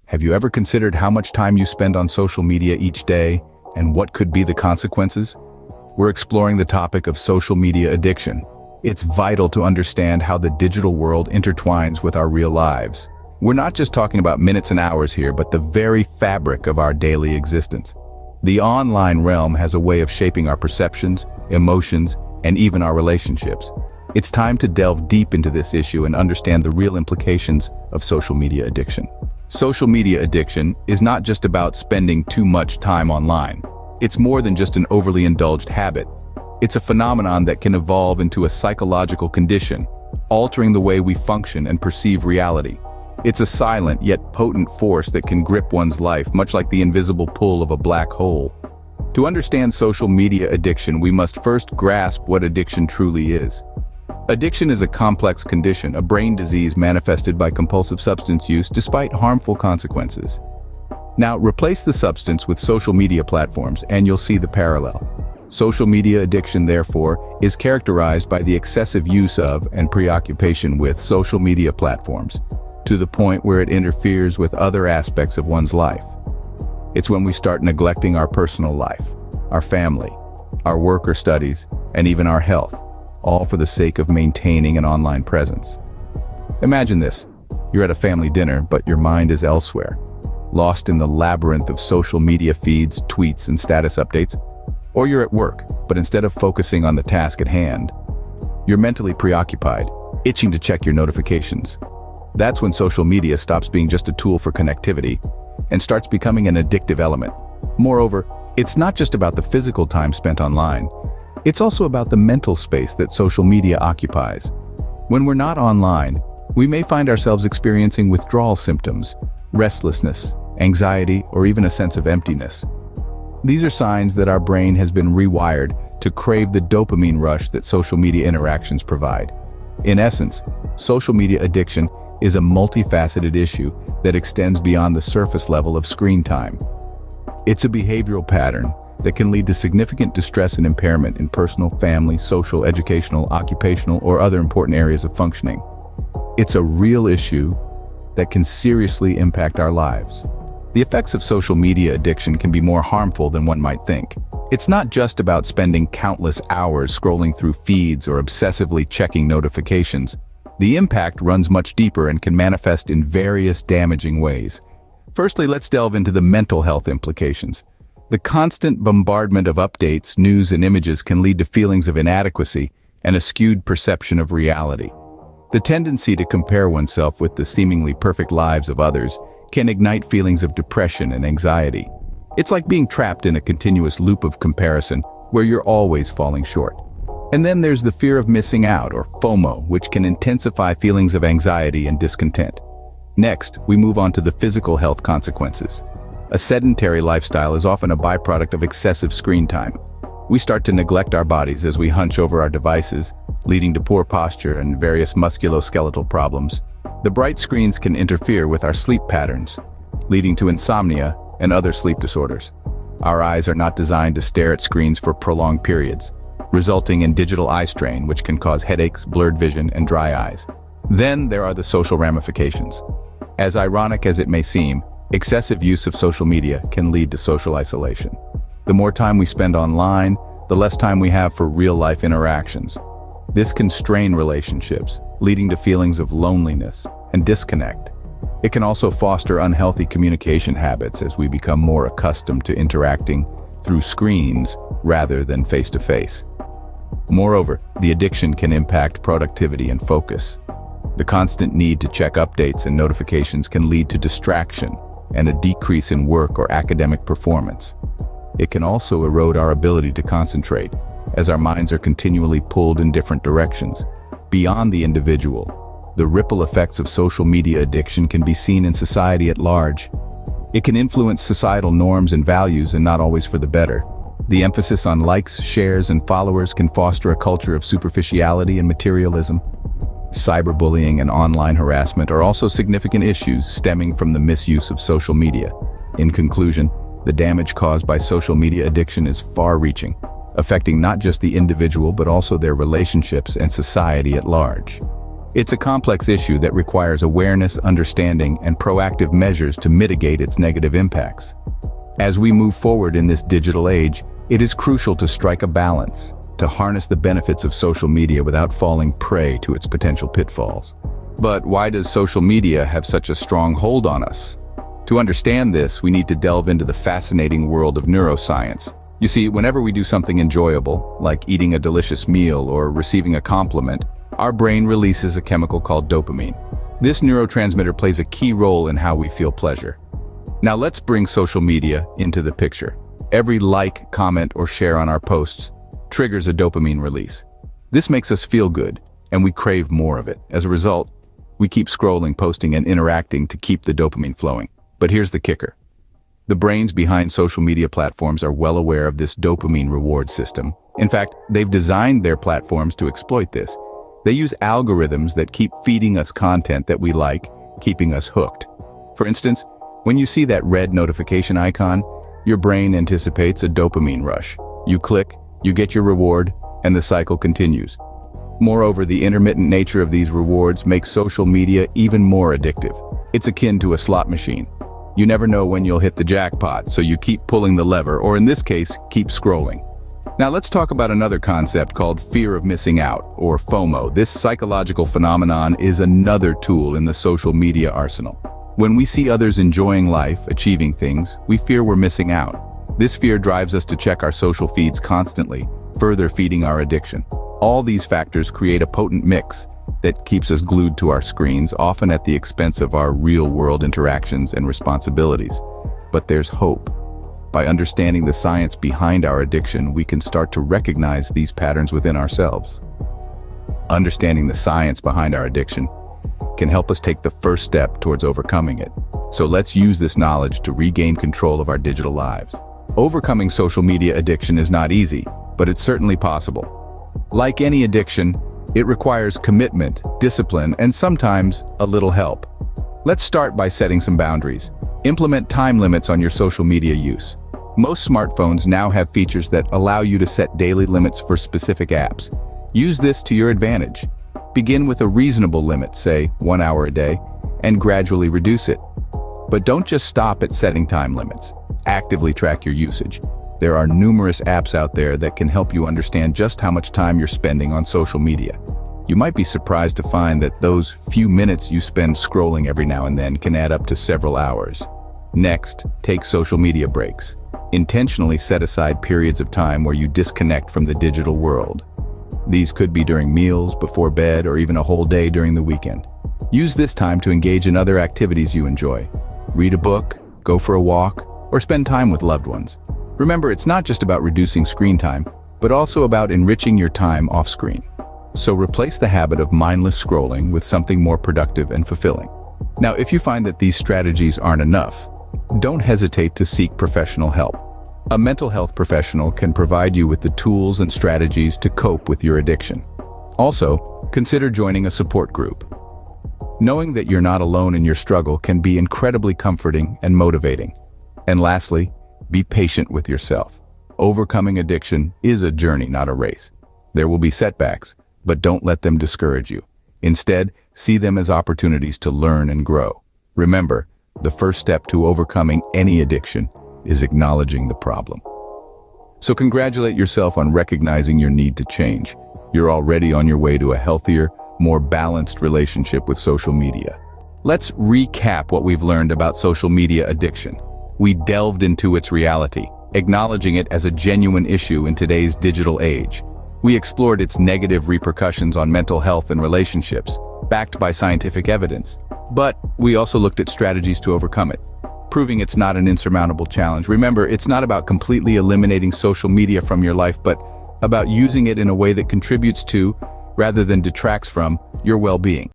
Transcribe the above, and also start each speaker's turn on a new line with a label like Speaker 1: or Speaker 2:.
Speaker 1: Have you ever considered how much time you spend on social media each day and what could be the consequences? We're exploring the topic of social media addiction. It's vital to understand how the digital world intertwines with our real lives. We're not just talking about minutes and hours here, but the very fabric of our daily existence. The online realm has a way of shaping our perceptions, emotions, and even our relationships. It's time to delve deep into this issue and understand the real implications of social media addiction. Social media addiction is not just about spending too much time online. It's more than just an overly indulged habit. It's a phenomenon that can evolve into a psychological condition, altering the way we function and perceive reality. It's a silent yet potent force that can grip one's life, much like the invisible pull of a black hole. To understand social media addiction, we must first grasp what addiction truly is. Addiction is a complex condition, a brain disease manifested by compulsive substance use despite harmful consequences. Now, replace the substance with social media platforms and you'll see the parallel. Social media addiction, therefore, is characterized by the excessive use of and preoccupation with social media platforms, to the point where it interferes with other aspects of one's life. It's when we start neglecting our personal life, our family, our work or studies, and even our health, all for the sake of maintaining an online presence. Imagine this: you're at a family dinner, but your mind is elsewhere, lost in the labyrinth of social media feeds, tweets, and status updates. Or you're at work, but instead of focusing on the task at hand, you're mentally preoccupied, itching to check your notifications. That's when social media stops being just a tool for connectivity and starts becoming an addictive element. Moreover, it's not just about the physical time spent online. It's also about the mental space that social media occupies. When we're not online, we may find ourselves experiencing withdrawal symptoms, restlessness, anxiety, or even a sense of emptiness. These are signs that our brain has been rewired to crave the dopamine rush that social media interactions provide. In essence, social media addiction is a multifaceted issue that extends beyond the surface level of screen time. It's a behavioral pattern that can lead to significant distress and impairment in personal, family, social, educational, occupational, or other important areas of functioning. It's a real issue that can seriously impact our lives. The effects of social media addiction can be more harmful than one might think. It's not just about spending countless hours scrolling through feeds or obsessively checking notifications. The impact runs much deeper and can manifest in various damaging ways. Firstly, let's delve into the mental health implications. The constant bombardment of updates, news, and images can lead to feelings of inadequacy and a skewed perception of reality. The tendency to compare oneself with the seemingly perfect lives of others can ignite feelings of depression and anxiety. It's like being trapped in a continuous loop of comparison where you're always falling short. And then there's the fear of missing out, or FOMO, which can intensify feelings of anxiety and discontent. Next, we move on to the physical health consequences. A sedentary lifestyle is often a byproduct of excessive screen time. We start to neglect our bodies as we hunch over our devices, leading to poor posture and various musculoskeletal problems. The bright screens can interfere with our sleep patterns, leading to insomnia and other sleep disorders. Our eyes are not designed to stare at screens for prolonged periods, resulting in digital eye strain, which can cause headaches, blurred vision, and dry eyes. Then there are the social ramifications. As ironic as it may seem, excessive use of social media can lead to social isolation. The more time we spend online, the less time we have for real-life interactions. This can strain relationships, leading to feelings of loneliness and disconnect. It can also foster unhealthy communication habits as we become more accustomed to interacting through screens rather than face-to-face. Moreover, the addiction can impact productivity and focus. The constant need to check updates and notifications can lead to distraction and a decrease in work or academic performance. It can also erode our ability to concentrate, as our minds are continually pulled in different directions. Beyond the individual, the ripple effects of social media addiction can be seen in society at large. It can influence societal norms and values, and not always for the better. The emphasis on likes, shares, and followers can foster a culture of superficiality and materialism. Cyberbullying and online harassment are also significant issues stemming from the misuse of social media. In conclusion, the damage caused by social media addiction is far-reaching, affecting not just the individual but also their relationships and society at large. It's a complex issue that requires awareness, understanding, and proactive measures to mitigate its negative impacts. As we move forward in this digital age, it is crucial to strike a balance, to harness the benefits of social media without falling prey to its potential pitfalls. But why does social media have such a strong hold on us? To understand this, we need to delve into the fascinating world of neuroscience. You see, whenever we do something enjoyable, like eating a delicious meal or receiving a compliment, our brain releases a chemical called dopamine. This neurotransmitter plays a key role in how we feel pleasure. Now let's bring social media into the picture. Every like, comment, or share on our posts triggers a dopamine release. This makes us feel good, and we crave more of it. As a result, we keep scrolling, posting, and interacting to keep the dopamine flowing. But here's the kicker. The brains behind social media platforms are well aware of this dopamine reward system. In fact, they've designed their platforms to exploit this. They use algorithms that keep feeding us content that we like, keeping us hooked. For instance, when you see that red notification icon, your brain anticipates a dopamine rush. You click, you get your reward, and the cycle continues. Moreover, the intermittent nature of these rewards makes social media even more addictive. It's akin to a slot machine. You never know when you'll hit the jackpot, so you keep pulling the lever, or in this case, keep scrolling. Now let's talk about another concept called fear of missing out, or FOMO. This psychological phenomenon is another tool in the social media arsenal. When we see others enjoying life, achieving things, we fear we're missing out. This fear drives us to check our social feeds constantly, further feeding our addiction. All these factors create a potent mix that keeps us glued to our screens, often at the expense of our real-world interactions and responsibilities. But there's hope. By understanding the science behind our addiction, we can start to recognize these patterns within ourselves. Understanding the science behind our addiction can help us take the first step towards overcoming it. So let's use this knowledge to regain control of our digital lives. Overcoming social media addiction is not easy, but it's certainly possible. Like any addiction, it requires commitment, discipline, and sometimes a little help. Let's start by setting some boundaries. Implement time limits on your social media use. Most smartphones now have features that allow you to set daily limits for specific apps. Use this to your advantage. Begin with a reasonable limit, say 1 hour a day, and gradually reduce it. But don't just stop at setting time limits. Actively track your usage. There are numerous apps out there that can help you understand just how much time you're spending on social media. You might be surprised to find that those few minutes you spend scrolling every now and then can add up to several hours. Next, take social media breaks. Intentionally set aside periods of time where you disconnect from the digital world. These could be during meals, before bed, or even a whole day during the weekend. Use this time to engage in other activities you enjoy. Read a book, go for a walk, or spend time with loved ones. Remember, it's not just about reducing screen time, but also about enriching your time off screen. So replace the habit of mindless scrolling with something more productive and fulfilling. Now, if you find that these strategies aren't enough, don't hesitate to seek professional help. A mental health professional can provide you with the tools and strategies to cope with your addiction. Also, consider joining a support group. Knowing that you're not alone in your struggle can be incredibly comforting and motivating. And lastly, be patient with yourself. Overcoming addiction is a journey, not a race. There will be setbacks, but don't let them discourage you. Instead, see them as opportunities to learn and grow. Remember, the first step to overcoming any addiction is acknowledging the problem. So congratulate yourself on recognizing your need to change. You're already on your way to a healthier, more balanced relationship with social media. Let's recap what we've learned about social media addiction. We delved into its reality, acknowledging it as a genuine issue in today's digital age. We explored its negative repercussions on mental health and relationships, backed by scientific evidence. But we also looked at strategies to overcome it, proving it's not an insurmountable challenge. Remember, it's not about completely eliminating social media from your life, but about using it in a way that contributes to, rather than detracts from, your well-being.